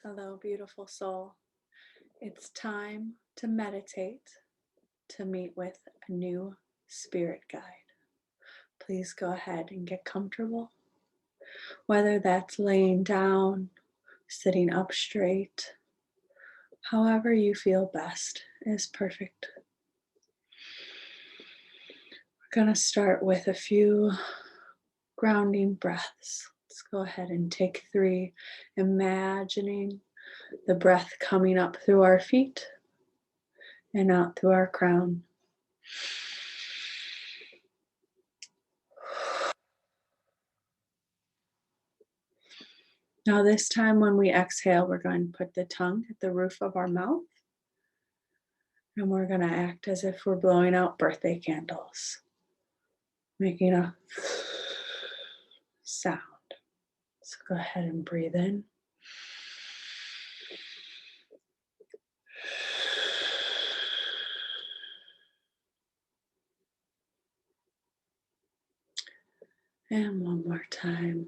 Hello, beautiful soul. It's time to meditate, to meet with a new spirit guide. Please go ahead and get comfortable, whether that's laying down, sitting up straight, however you feel best is perfect. We're going to start with a few grounding breaths. Let's go ahead and take 3, imagining the breath coming up through our feet and out through our crown. Now this time when we exhale, we're going to put the tongue at the roof of our mouth, and we're going to act as if we're blowing out birthday candles, making a sound. So go ahead and breathe in. And one more time.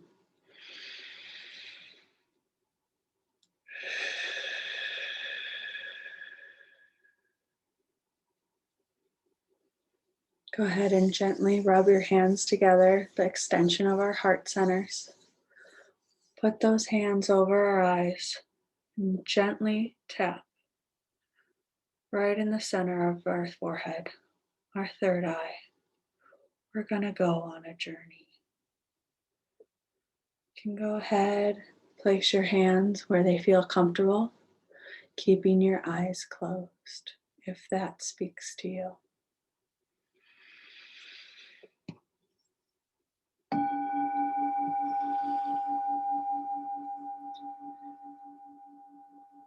Go ahead and gently rub your hands together, the extension of our heart centers. Put those hands over our eyes and gently tap right in the center of our forehead, our third eye. We're going to go on a journey. You can go ahead, place your hands where they feel comfortable, keeping your eyes closed if that speaks to you.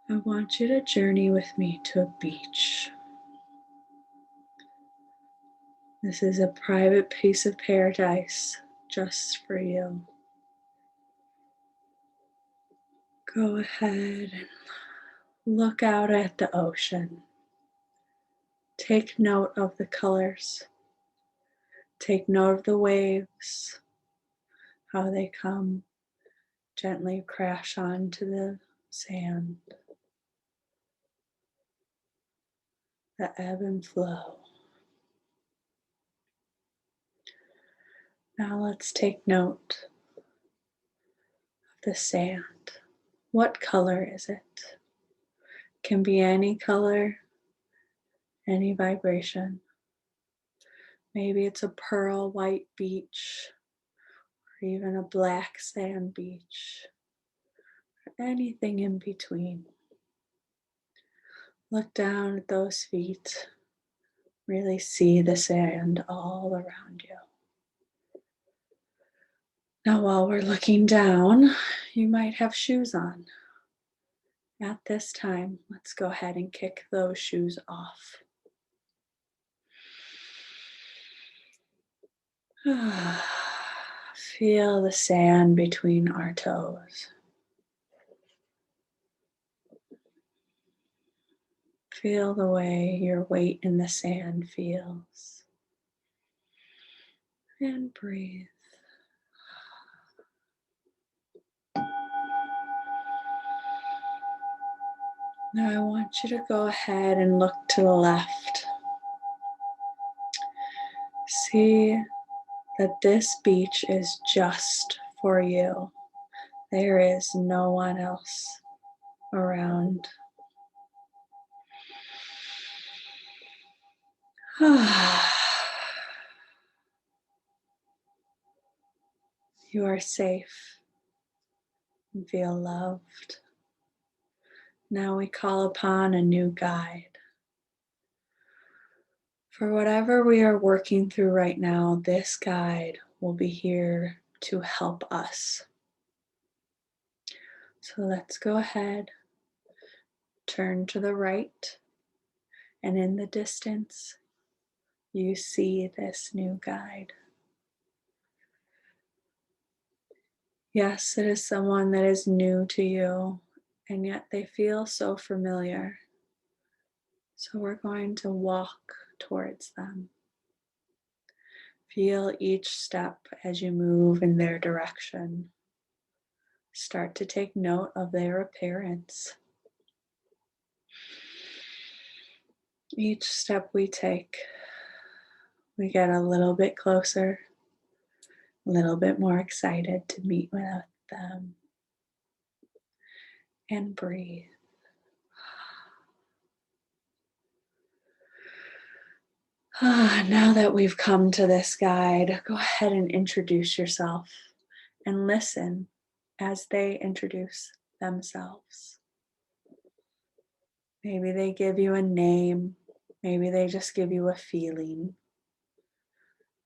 I want you to journey with me to a beach. This is a private piece of paradise just for you. Go ahead and look out at the ocean. Take note of the colors. Take note of the waves, how they come, gently crash onto the sand. The ebb and flow. Now let's take note of the sand. What color is it? Can be any color, any vibration. Maybe it's a pearl white beach, or even a black sand beach, or anything in between. Look down at those feet. Really see the sand all around you. Now, while we're looking down, you might have shoes on. At this time, let's go ahead and kick those shoes off. Feel the sand between our toes. Feel the way your weight in the sand feels. And breathe. Now I want you to go ahead and look to the left. See that this beach is just for you. There is no one else around. You are safe and feel loved. Now we call upon a new guide. For whatever we are working through right now, this guide will be here to help us. So let's go ahead, turn to the right, and in the distance, you see this new guide. Yes, it is someone that is new to you, and yet they feel so familiar. So we're going to walk towards them. Feel each step as you move in their direction. Start to take note of their appearance. Each step we take, we get a little bit closer, a little bit more excited to meet with them. And breathe. Now that we've come to this guide, go ahead and introduce yourself and listen as they introduce themselves. Maybe they give you a name, maybe they just give you a feeling.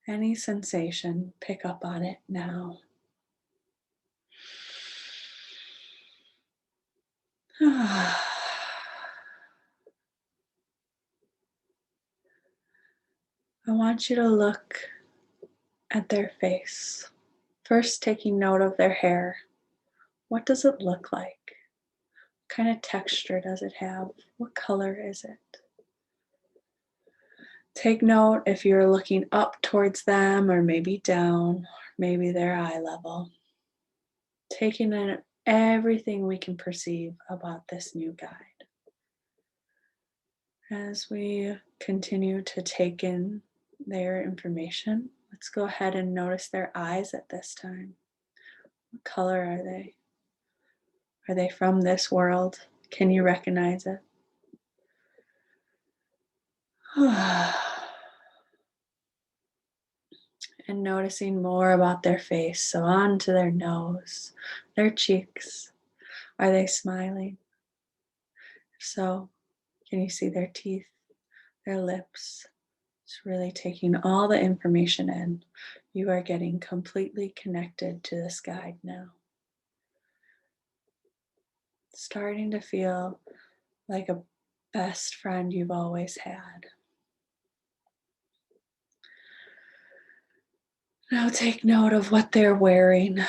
Any sensation, pick up on it now. I want you to look at their face. First, taking note of their hair. What does it look like? What kind of texture does it have? What color is it? Take note if you're looking up towards them or maybe down, maybe their eye level. Taking in everything we can perceive about this new guide. As we continue to take in their information, let's go ahead and notice their eyes at this time. What color are they? Are they from this world? Can you recognize it? And noticing more about their face. So on to their nose, their cheeks. Are they smiling? If so, can you see their teeth, their lips? Just really taking all the information in. You are getting completely connected to this guide now. Starting to feel like a best friend you've always had. Now take note of what they're wearing.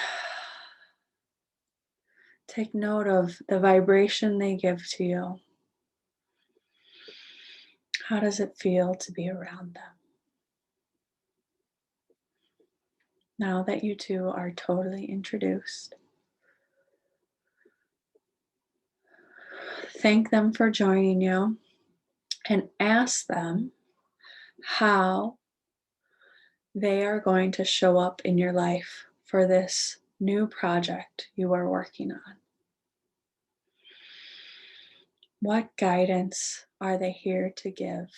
Take note of the vibration they give to you. How does it feel to be around them? Now that you two are totally introduced, thank them for joining you and ask them how they are going to show up in your life for this new project you are working on. What guidance are they here to give?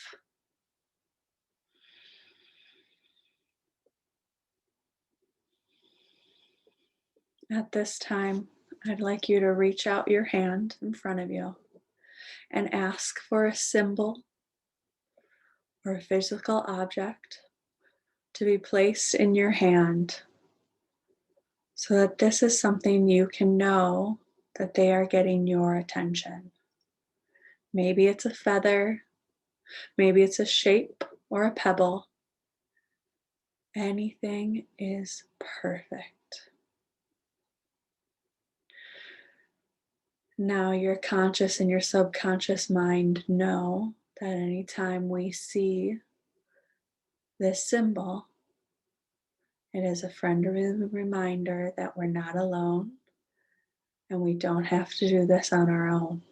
At this time, I'd like you to reach out your hand in front of you and ask for a symbol or a physical object to be placed in your hand so that this is something you can know that they are getting your attention. Maybe it's a feather, maybe it's a shape or a pebble. Anything is perfect. Now your conscious and your subconscious mind know that anytime we see this symbol, it is a friendly reminder that we're not alone and we don't have to do this on our own.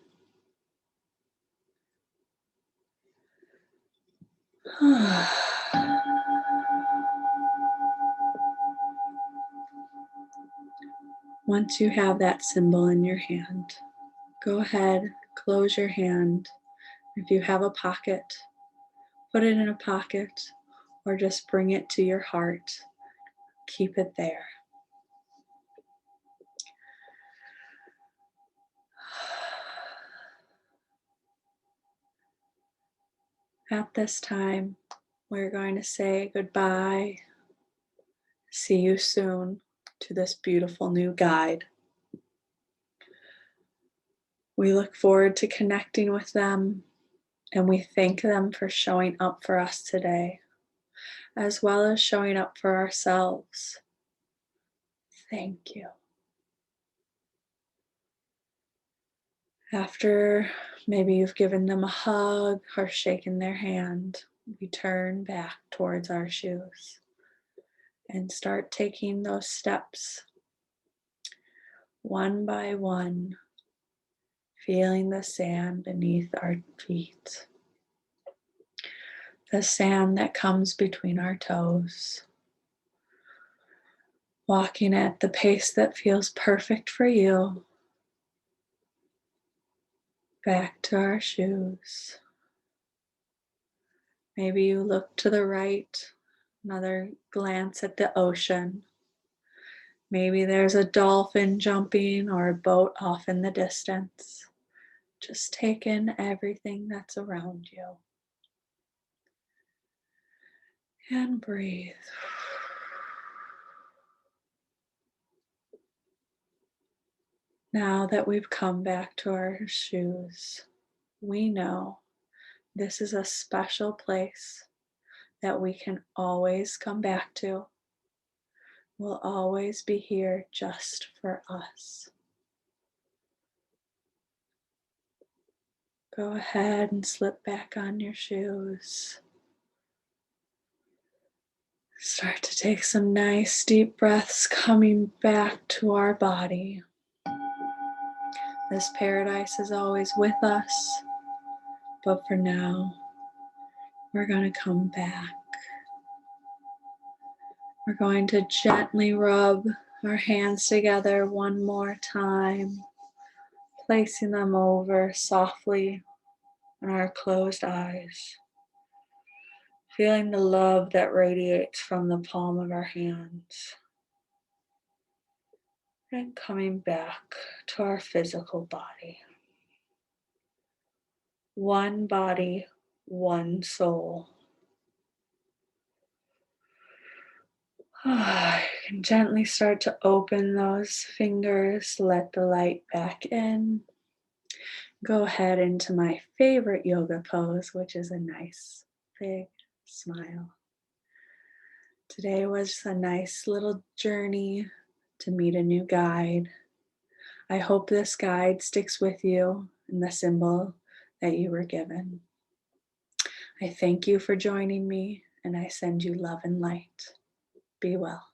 Once you have that symbol in your hand, go ahead, close your hand. If you have a pocket, put it in a pocket or just bring it to your heart. Keep it there. At this time, we're going to say goodbye. See you soon to this beautiful new guide. We look forward to connecting with them, and we thank them for showing up for us today, as well as showing up for ourselves. Thank you. After maybe you've given them a hug or shaken their hand, we turn back towards our shoes and start taking those steps one by one, feeling the sand beneath our feet, the sand that comes between our toes, walking at the pace that feels perfect for you, back to our shoes. Maybe you look to the right, another glance at the ocean. Maybe there's a dolphin jumping or a boat off in the distance. Just take in everything that's around you. And breathe. Now that we've come back to our shoes, we know this is a special place that we can always come back to. We'll always be here just for us. Go ahead and slip back on your shoes. Start to take some nice deep breaths coming back to our body. This paradise is always with us, but for now, we're going to come back. We're going to gently rub our hands together one more time, placing them over softly on our closed eyes, feeling the love that radiates from the palm of our hands, and coming back to our physical body. One body, one soul. You can gently start to open those fingers, let the light back in. Go ahead into my favorite yoga pose, which is a nice big smile. Today was a nice little journey to meet a new guide. I hope this guide sticks with you in the symbol that you were given. I thank you for joining me, and I send you love and light. Be well.